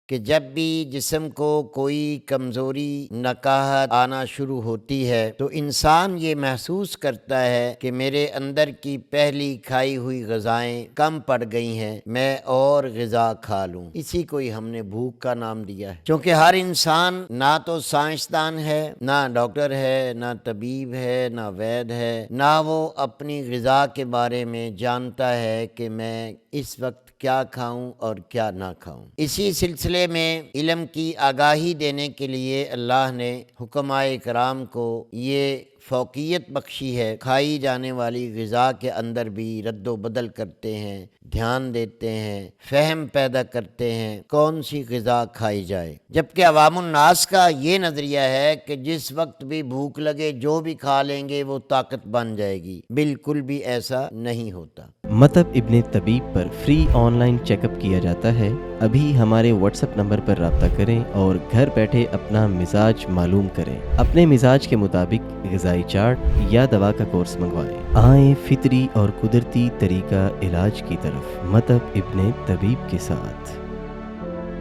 کہ جب بھی جسم کو کوئی کمزوری نکاہت آنا شروع ہوتی ہے تو انسان یہ محسوس کرتا ہے کہ میرے اندر کی پہلی کھائی ہوئی غذائیں کم پڑ گئی ہیں، میں اور غذا کھا لوں۔ اسی کو ہی ہم نے بھوک کا نام دیا ہے، کیونکہ ہر انسان نہ تو سائنسدان ہے، نہ ڈاکٹر ہے، نہ طبیب ہے، نہ وید ہے، نہ وہ اپنی غذا کے بارے میں جانتا ہے کہ میں اس وقت کیا کھاؤں اور کیا نہ کھاؤں۔ اسی سلسلے میں علم کی آگاہی دینے کے لیے اللہ نے حکمائے کرام کو یہ فوقیت بخشی ہے، کھائی جانے والی غذا کے اندر بھی رد و بدل کرتے ہیں، دھیان دیتے ہیں، فہم پیدا کرتے ہیں کون سی غذا کھائی جائے، جبکہ عوام الناس کا یہ نظریہ ہے کہ جس وقت بھی بھوک لگے جو بھی کھا لیں گے وہ طاقت بن جائے گی۔ بالکل بھی ایسا نہیں ہوتا۔ مطب ابن طبیب پر free online checkup کیا جاتا ہے۔ ابھی ہمارے واٹس ایپ نمبر پر رابطہ کریں اور گھر بیٹھے اپنا مزاج معلوم کریں۔ اپنے مزاج کے مطابق غذائی چارٹ یا دوا کا کورس منگوائیں۔ آئیں فطری اور قدرتی طریقہ علاج کی طرف مطب ابن طبیب کے ساتھ۔